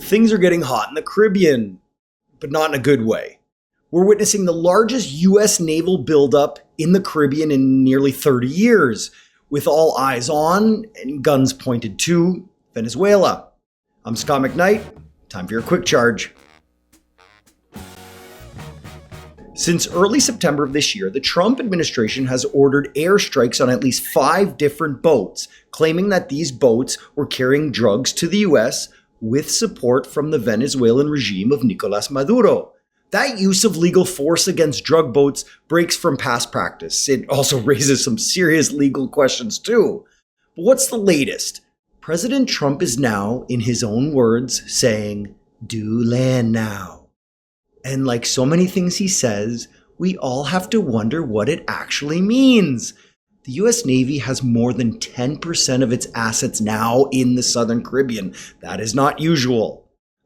Things are getting hot in the Caribbean, but not in a good way. We're witnessing the largest U.S. naval buildup in the Caribbean in nearly 30 years, with all eyes on and guns pointed to Venezuela. I'm Scott McKnight. Time for your quick charge. Since early September of this year, the Trump administration has ordered airstrikes on at least 5 different boats, claiming that these boats were carrying drugs to the U.S. with support from the Venezuelan regime of Nicolas Maduro. That use of legal force against drug boats breaks from past practice. It also raises some serious legal questions too. But what's the latest? President Trump is now, in his own words, saying, "Do land now." And like so many things he says, we all have to wonder what it actually means. The US Navy has more than 10% of its assets now in the Southern Caribbean. That is not usual.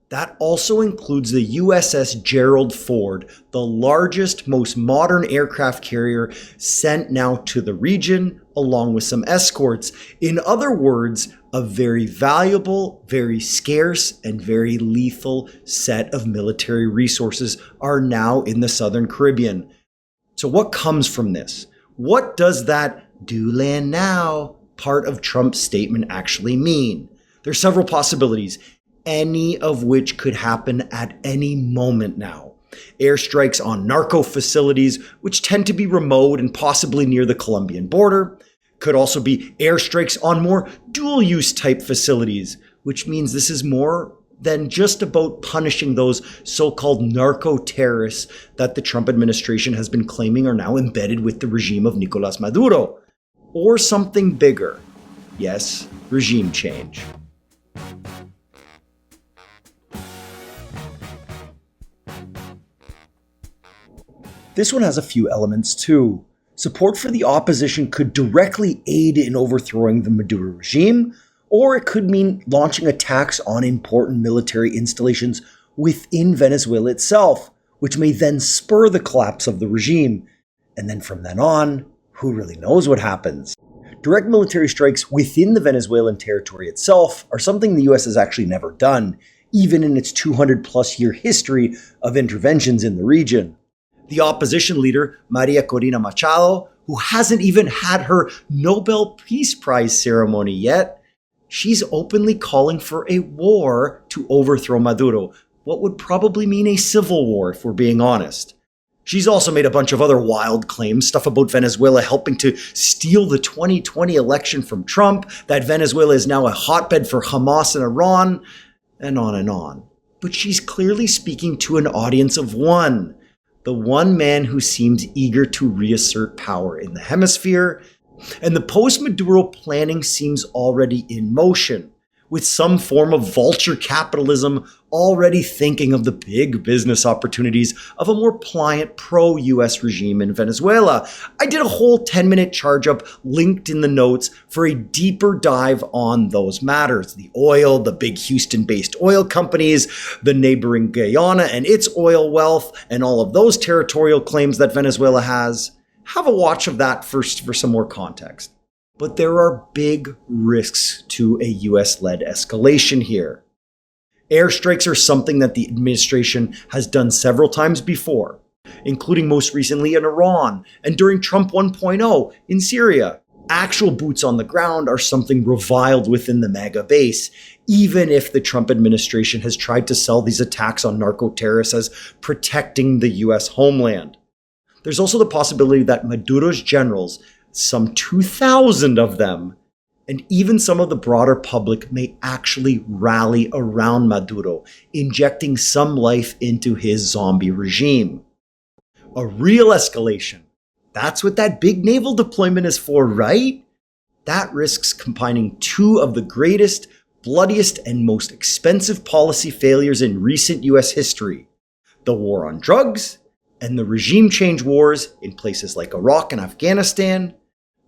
That also includes the USS Gerald Ford, the largest, most modern aircraft carrier sent now to the region, along with some escorts. In other words, a very valuable, very scarce, and very lethal set of military resources are now in the Southern Caribbean. So what comes from this? What does that "do land now" part of Trump's statement actually mean? There are several possibilities, any of which could happen at any moment now. Airstrikes on narco facilities, which tend to be remote and possibly near the Colombian border. Could also be airstrikes on more dual-use type facilities, which means this is more than just about punishing those so-called narco-terrorists that the Trump administration has been claiming are now embedded with the regime of Nicolas Maduro. Or something bigger. Yes, regime change. This one has a few elements too. Support for the opposition could directly aid in overthrowing the Maduro regime, or it could mean launching attacks on important military installations within Venezuela itself, which may then spur the collapse of the regime. And then from then on, who really knows what happens? Direct military strikes within the Venezuelan territory itself are something the US has actually never done, even in its 200-plus-year history of interventions in the region. The opposition leader, Maria Corina Machado, who hasn't even had her Nobel Peace Prize ceremony yet, she's openly calling for a war to overthrow Maduro, what would probably mean a civil war if we're being honest. She's also made a bunch of other wild claims, stuff about Venezuela helping to steal the 2020 election from Trump, that Venezuela is now a hotbed for Hamas and Iran, and on and on. But she's clearly speaking to an audience of one. The one man who seems eager to reassert power in the hemisphere, and the post-Maduro planning seems already in motion, with some form of vulture capitalism already thinking of the big business opportunities of a more pliant pro-US regime in Venezuela. I did a whole 10-minute charge-up linked in the notes for a deeper dive on those matters. The oil, the big Houston-based oil companies, the neighboring Guyana and its oil wealth, and all of those territorial claims that Venezuela has. Have a watch of that first for some more context. But there are big risks to a US-led escalation here. Airstrikes are something that the administration has done several times before, including most recently in Iran and during Trump 1.0 in Syria. Actual boots on the ground are something reviled within the MAGA base, even if the Trump administration has tried to sell these attacks on narco-terrorists as protecting the US homeland. There's also the possibility that Maduro's generals, some 2,000 of them, and even some of the broader public may actually rally around Maduro, injecting some life into his zombie regime. A real escalation. That's what that big naval deployment is for, right? That risks combining two of the greatest, bloodiest, and most expensive policy failures in recent US history. The war on drugs and the regime change wars in places like Iraq and Afghanistan,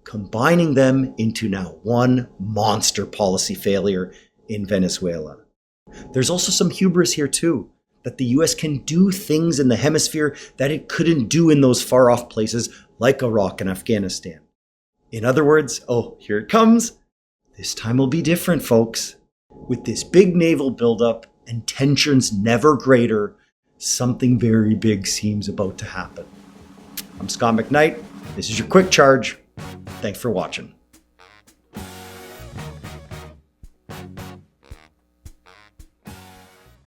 combining them into now one monster policy failure in Venezuela. There's also some hubris here too, that the US can do things in the hemisphere that it couldn't do in those far-off places like Iraq and Afghanistan. In other words, oh, here it comes. This time will be different, folks. With this big naval buildup and tensions never greater, something very big seems about to happen. I'm Scott McKnight. This is your Quick Charge. Thanks for watching.